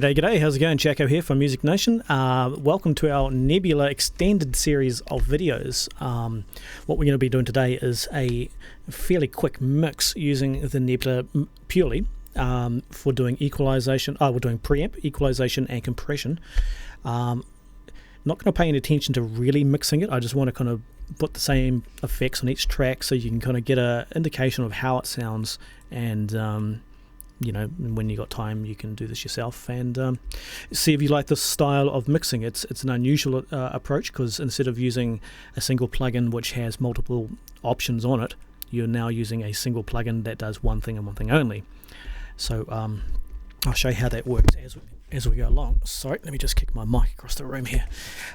G'day, how's it going? Jacko here from Music Nation. Welcome to our Nebula extended series of videos. What we're going to be doing today is a fairly quick mix using the Nebula purely for doing equalization. We're doing preamp, equalization and compression. Not going to pay any attention to really mixing it. I just want to kind of put the same effects on each track so you can kind of get an indication of how it sounds, and you know, when you got time you can do this yourself and see if you like this style of mixing. It's an unusual approach, because instead of using a single plugin which has multiple options on it, you're now using a single plugin that does one thing and one thing only. So I'll show you how that works as we go along. Sorry, let me just kick my mic across the room here.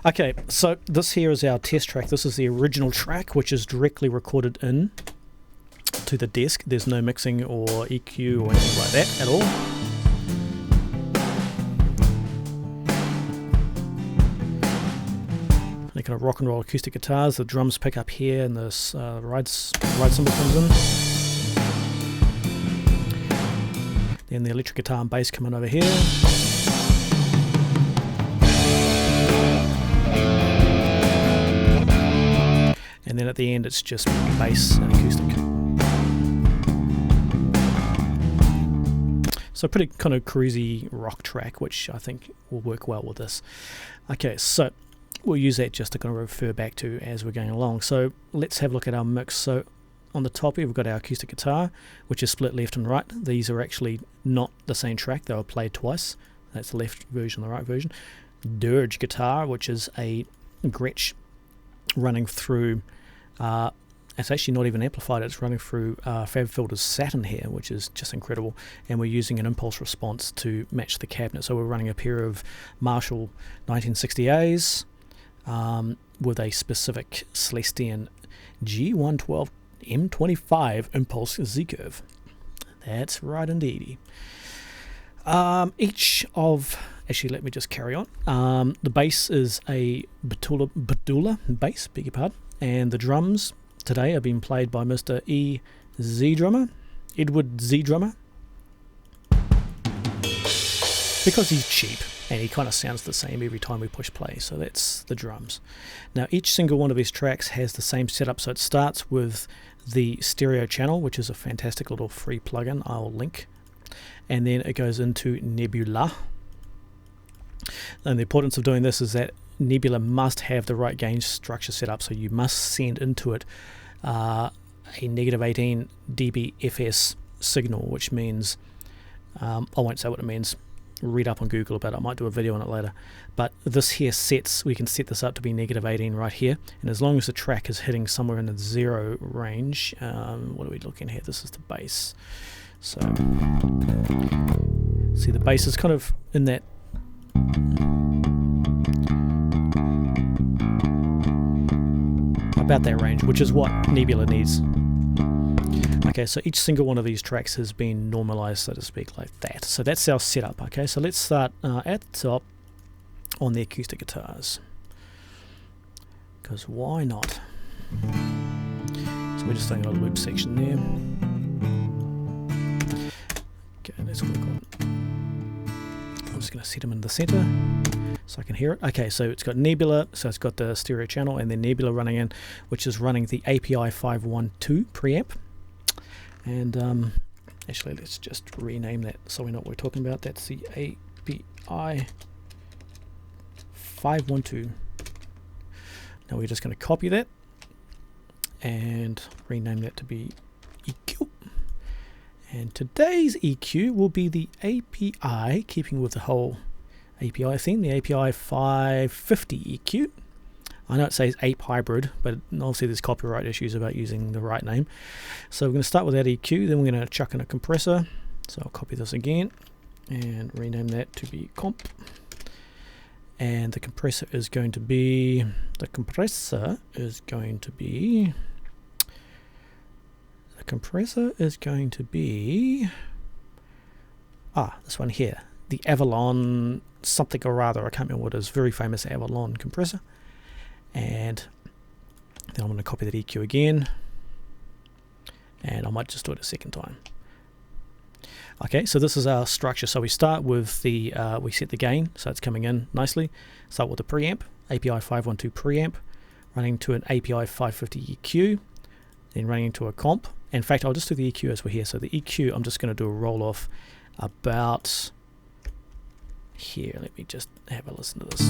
Okay, so this here is our test track. This is the original track, which is directly recorded in to the desk. There's no mixing or EQ or anything like that at all. They kind of rock and roll acoustic guitars. The drums pick up here, and this ride cymbal comes in. Then the electric guitar and bass come in over here. And then at the end it's just bass and acoustic. So pretty kind of cruisy rock track, which I think will work well with this. Okay, so we'll use that just to kind of refer back to as we're going along. So let's have a look at our mix. So on the top here we've got our acoustic guitar, which is split left and right. These are actually not the same track, they were played twice. That's the left version, the right version. Dirge guitar, which is a Gretsch running through, it's actually not even amplified, it's running through Fab Filter's Saturn here, which is just incredible. And we're using an impulse response to match the cabinet. So we're running a pair of Marshall 1960As with a specific Celestion G112 M25 impulse Z-curve. That's right indeedy. Actually, let me just carry on. The bass is a Bedula bass, beg your pardon, and the drums today are being played by Mr. Edward Z Drummer, because he's cheap and he kind of sounds the same every time we push play. So that's the drums. Now each single one of these tracks has the same setup. So it starts with the stereo channel, which is a fantastic little free plugin I'll link, and then it goes into Nebula. And the importance of doing this is that Nebula must have the right gain structure set up, so you must send into it a -18 dB FS signal, which means, I won't say what it means, read up on Google about it, I might do a video on it later, but this here we can set this up to be -18 right here, and as long as the track is hitting somewhere in the 0 range, what are we looking here, this is the bass, so see the bass is kind of in that about that range, which is what Nebula needs. Okay, so each single one of these tracks has been normalized, so to speak, like that. So that's our setup. Okay, so let's start at the top on the acoustic guitars, because why not? So we're just doing a loop section there. Okay, let's work on. I'm just going to set them in the center so I can hear it. Okay, so it's got Nebula, so it's got the stereo channel, and then Nebula running in, which is running the API 512 preamp. And actually, let's just rename that so we know what we're talking about. That's the API 512. Now we're just going to copy that and rename that to be EQ. And today's EQ will be the API, keeping with the whole API theme, the API 550 EQ. I know it says Ape Hybrid, but obviously there's copyright issues about using the right name. So we're going to start with that EQ, then we're going to chuck in a compressor. So I'll copy this again and rename that to be comp. And the compressor is going to be, this one here, the Avalon something or other, I can't remember what it is, very famous Avalon compressor. And then I'm going to copy that EQ again, and I might just do it a second time. Okay, so this is our structure. So we start with the, we set the gain, so it's coming in nicely. Start with the preamp, API 512 preamp, running to an API 550 EQ, then running into a comp. In fact, I'll just do the EQ as we're here. So the EQ, I'm just going to do a roll off about here. Let me just have a listen to this.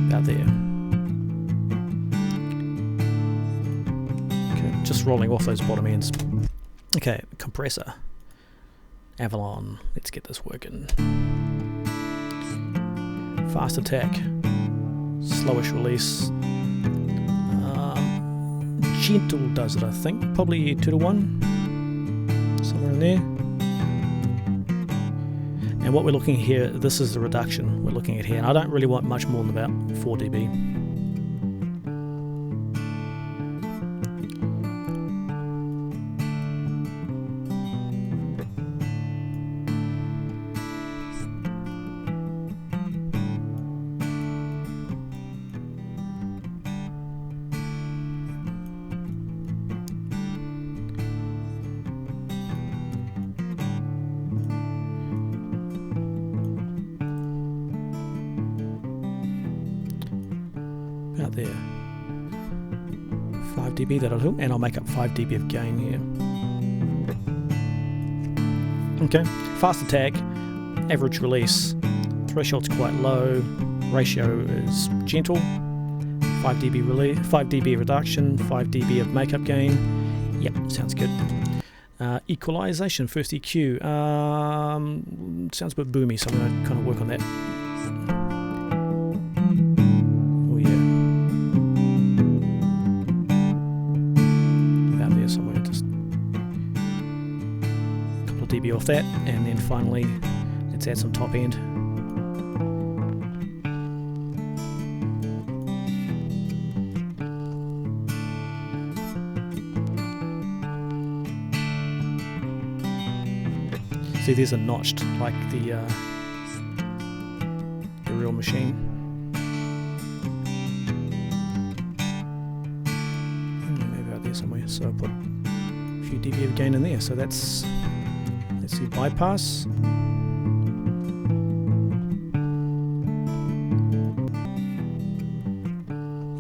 About there. Okay, just rolling off those bottom ends. Okay, compressor. Avalon. Let's get this working. Fast attack. Slowish release. Gentle does it, I think. Probably 2 to 1. Somewhere in there. And what we're looking at here, this is the reduction we're looking at here. And I don't really want much more than about 4 dB. About there. 5 dB, that'll do, and I'll make up 5 dB of gain here. Okay, fast attack, average release, threshold's quite low, ratio is gentle, 5 dB release, 5 dB reduction, 5 dB of makeup gain. Yep, sounds good. Equalization, first EQ, sounds a bit boomy, so I'm going to kind of work on that. dB off that, and then finally let's add some top end. See, these are notched like the real machine. Maybe out there somewhere, so I'll put a few dB of gain in there, so that's, let's see, bypass.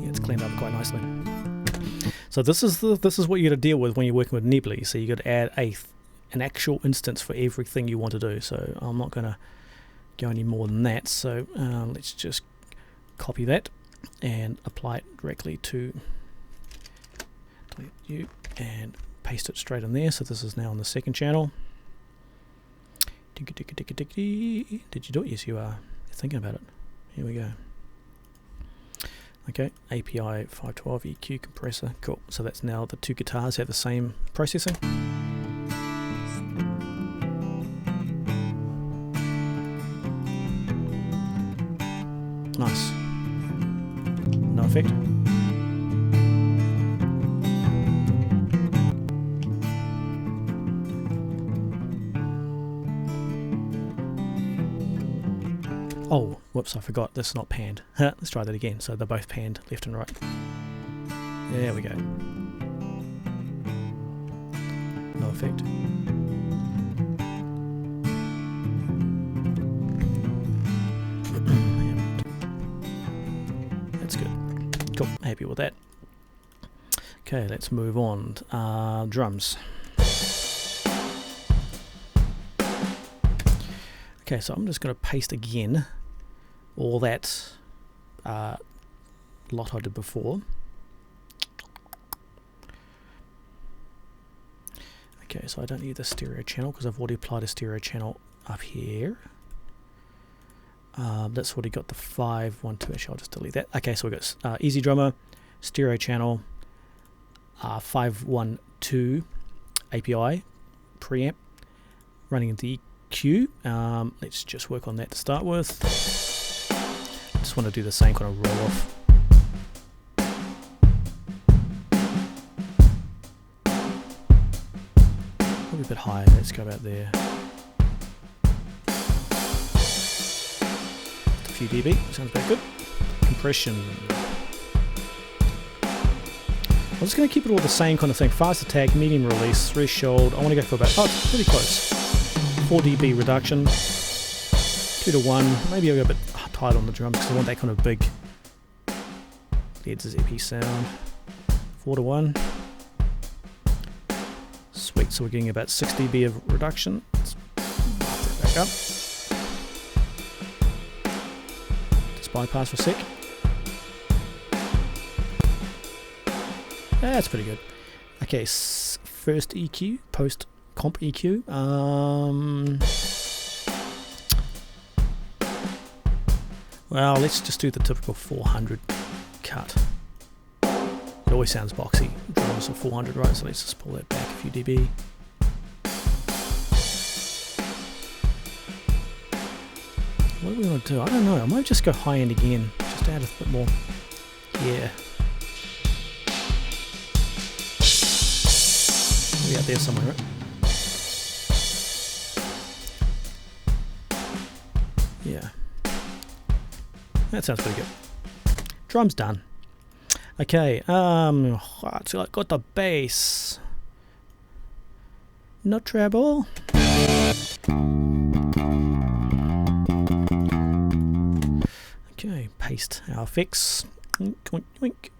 Yeah, it's cleaned up quite nicely. So this is what you got to deal with when you're working with Nebula. So you got to add an actual instance for everything you want to do. So I'm not going to go any more than that. So let's just copy that and apply it directly to delete you and paste it straight in there. So this is now on the second channel. Did you do it? Yes, you are. You're thinking about it. Here we go. Okay, API 512 EQ compressor. Cool. So that's now the two guitars have the same processing. Nice. No effect. Oh, whoops, I forgot. That's not panned. Let's try that again. So they're both panned left and right. There we go. No effect. That's good. Cool. Happy with that. Okay, let's move on. Drums. Okay, so I'm just going to paste again all that lot I did before. Okay, so I don't need the stereo channel because I've already applied a stereo channel up here. That's already got the 512. Actually, I'll just delete that. Okay, so we've got Easy Drummer, stereo channel, 512 API, preamp, running into EQ. Let's just work on that to start with. Just want to do the same kind of roll off. Probably a bit higher. Let's go about there. A few dB. Sounds very good. Compression. I'm just going to keep it all the same kind of thing. Fast attack, medium release, threshold. I want to go for about, oh, it's pretty close. 4 dB reduction, 2 to 1. Maybe I'll go a bit tight on the drums because I want that kind of big Led Zeppelin sound. 4 to 1. Sweet, so we're getting about 6 dB of reduction. Let's bump that back up. Just bypass for a sec. That's pretty good. Okay, first EQ, post comp EQ. Well, let's just do the typical 400 cut. It always sounds boxy. Drums are 400, right? So let's just pull that back a few dB. What do we want to do? I don't know. I might just go high end again. Just add a bit more. Yeah. Maybe out there somewhere, right? Yeah. That sounds pretty good. Drums done. Okay, so I got the bass. No treble. Okay, paste our effects. Wink, wink, wink.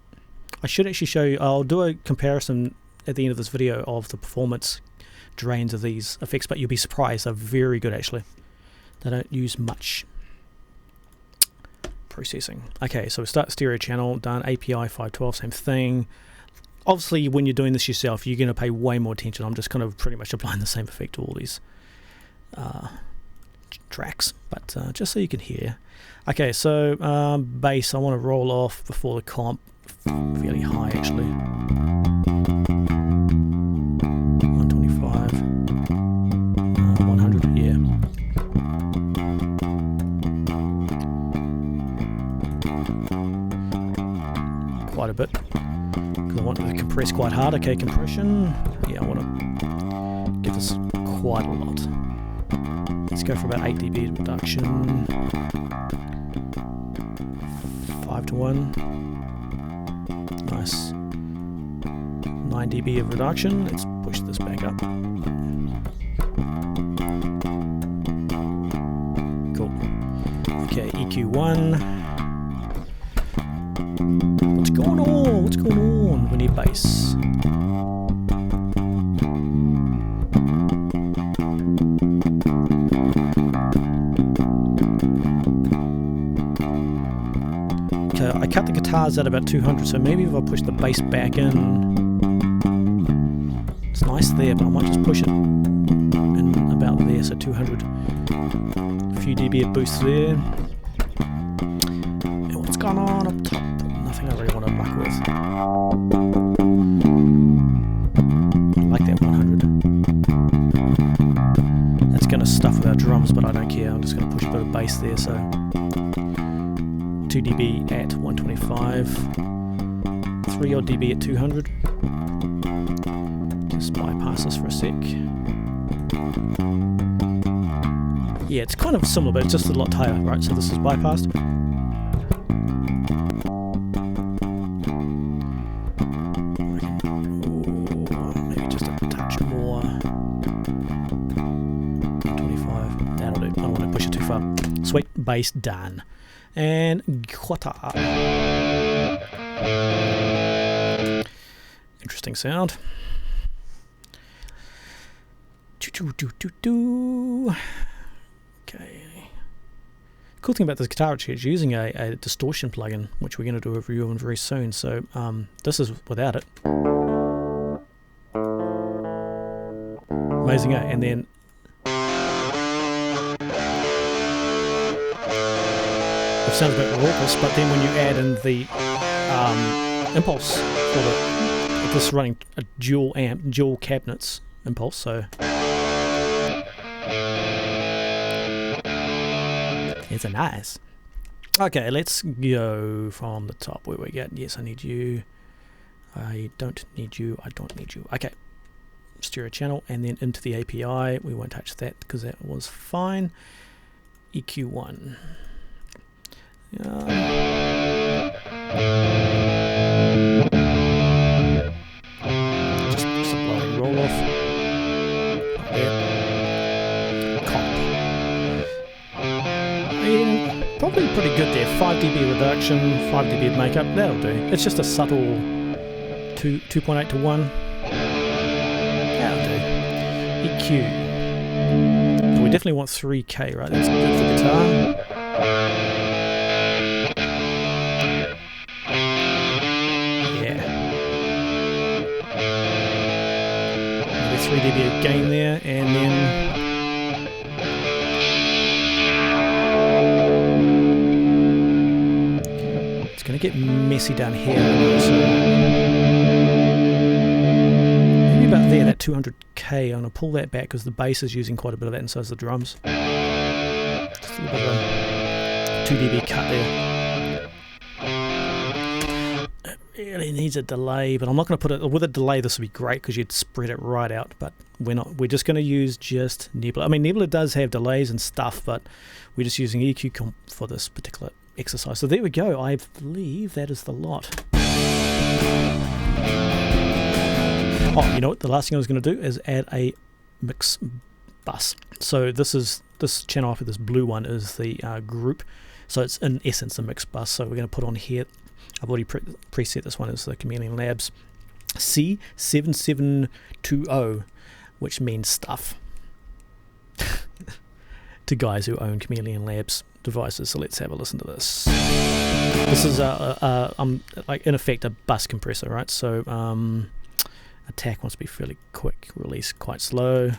I should actually show you, I'll do a comparison at the end of this video of the performance drains of these effects, but you'll be surprised, they're very good actually. They don't use much processing. Okay, so we start stereo channel, done. API 512, same thing. Obviously when you're doing this yourself, you're going to pay way more attention. I'm just kind of pretty much applying the same effect to all these tracks, but just so you can hear. Okay, so bass, I want to roll off before the comp, fairly high actually. 125, 100, yeah. Quite a bit, because I want to compress quite hard. Okay, compression, yeah, I want to give this quite a lot. Let's go for about 8 dB reduction. 5 to 1. Nice. 9 dB of reduction. Let's push this back up. Cool. Okay, EQ1. What's going on? What's going on? We need bass. Okay, I cut the guitars at about 200, so maybe if I push the bass back in, it's nice there, but I might just push it in about there, so 200. A few dB of boost there. And what's going on up top? Nothing I really want to muck with. I like that 100. That's going to stuff with our drums, but I don't care. I'm just going to push a bit of bass there, so 2 dB at 125, 3 odd dB at 200. Just bypass this for a sec. Yeah, it's kind of similar, but it's just a lot higher, right? So this is bypassed. Maybe just a touch more. 25, that'll do. I don't want to push it too far. Sweet, bass done. And guitar. Interesting sound. Okay. Cool thing about this guitar actually is using a distortion plugin, which we're going to do a review on very soon. So this is without it. Amazing, and then it sounds a bit raucous, but then when you add in the impulse for this running a dual amp, dual cabinets impulse, so it's a nice. Okay, let's go from the top where we get. Yes, I need you. I don't need you. I don't need you. Okay, stereo channel, and then into the API. We won't touch that because that was fine. EQ1. pretty good there. 5 dB reduction, 5 dB makeup, that'll do. It's just a subtle 2.8 to 1. That'll do. EQ. We definitely want 3K, right? That's good for guitar. Yeah. Maybe 3 dB of gain there, and then it's going to get messy down here. So maybe about there, that 200K. I'm going to pull that back because the bass is using quite a bit of that, and so is the drums. Just a little bit of a 2 dB cut there. It really needs a delay, but I'm not going to put it with a delay. This would be great because you'd spread it right out, but we're not. We're just going to use just Nebula. I mean, Nebula does have delays and stuff, but we're just using EQ comp for this particular exercise. So there we go. I believe that is the lot. Oh, you know what? The last thing I was going to do is add a mix bus. So this channel after this blue one is the group. So it's in essence a mix bus. So we're going to put on here. I've already preset this one as the Chameleon Labs C7720, which means stuff to guys who own Chameleon Labs devices. So let's have a listen to this. This is like in effect a bus compressor, right? So attack wants to be fairly quick, release quite slow,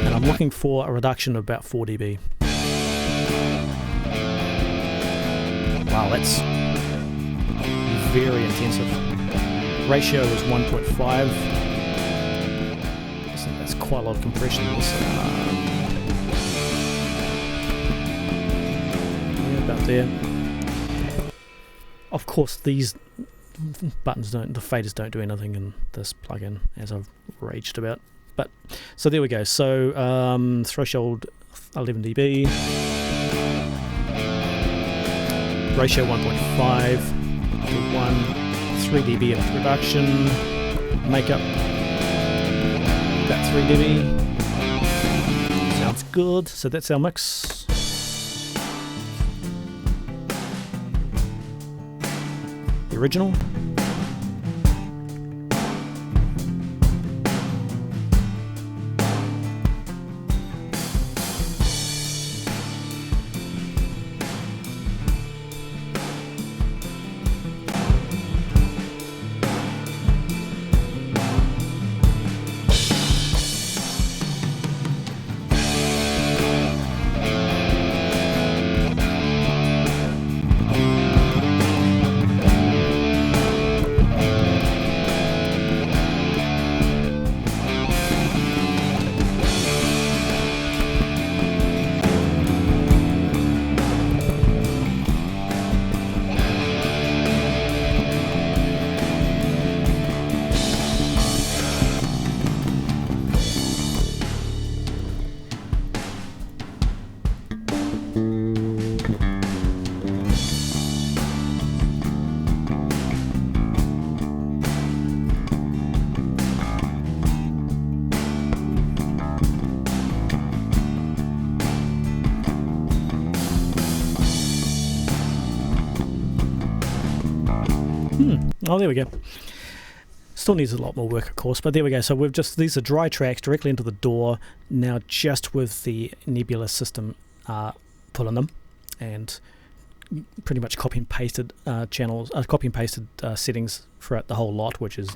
and I'm looking for a reduction of about 4 dB. Wow, that's very intensive. Ratio is 1.5. I think that's quite a lot of compression. Yeah, about there. Of course, these buttons don't, the faders don't do anything in this plugin, as I've raged about. But so there we go. So threshold 11 dB. Ratio 1.5 to 1, 3 dB of reduction, makeup about 3 dB. Sounds good. So that's our mix. The original. Oh, there we go. Still needs a lot more work, of course, but there we go. So we've just, these are dry tracks directly into the DAW, now just with the Nebula system pulling them, and pretty much copy and pasted settings throughout the whole lot, which is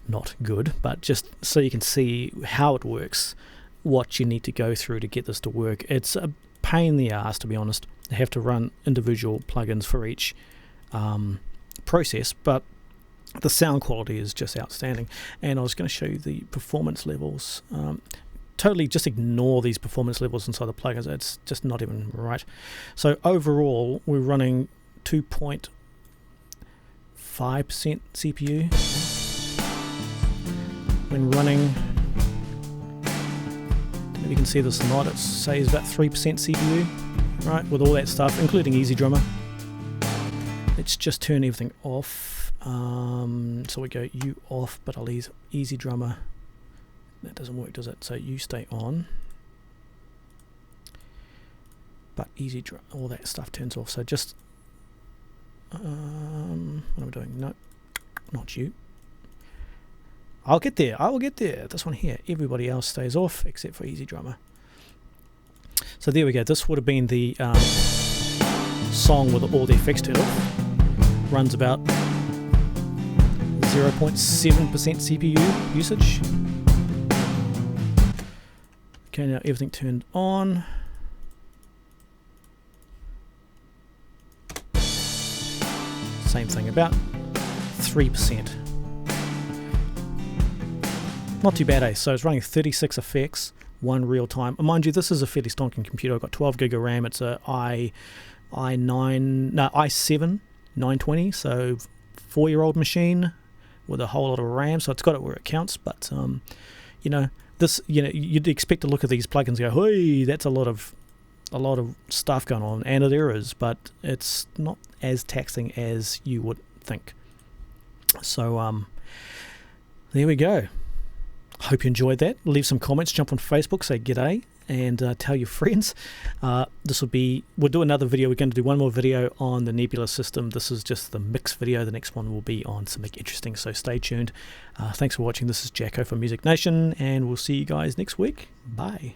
not good, but just so you can see how it works, what you need to go through to get this to work. It's a pain in the ass, to be honest. You have to run individual plugins for each process, but the sound quality is just outstanding. And I was going to show you the performance levels. Totally just ignore these performance levels inside the plugins. It's just not even right. So overall we're running 2.5% CPU when running. If you can see this or not, it says about 3% CPU, right, with all that stuff, including Easy Drummer. Let's just turn everything off. So we go U off, but I'll leave Easy Drummer. That doesn't work, does it? So you stay on. but all that stuff turns off. So just what am I doing? No, not you. I'll get there. I will get there. This one here. Everybody else stays off except for Easy Drummer. So there we go. This would have been the song with all the effects turned off. Runs about 0.7% CPU usage. Okay, now everything turned on. Same thing, about 3%. Not too bad, eh? So it's running 36 effects, one real time. Mind you, this is a fairly stonking computer. I've got 12 gig of RAM. It's a i7 920, so 4-year-old machine with a whole lot of RAM. So it's got it where it counts. But you know, this, you know, you'd expect to look at these plugins and go, "Hey, that's a lot of stuff going on," and there is, but it's not as taxing as you would think. So there we go. Hope you enjoyed that. Leave some comments, jump on Facebook, say g'day, and tell your friends. We'll do another video. We're going to do one more video on the Nebula system. This is just the mix video. The next one will be on something interesting, so stay tuned. Thanks for watching. This is Jacko from Music Nation, and we'll see you guys next week. Bye.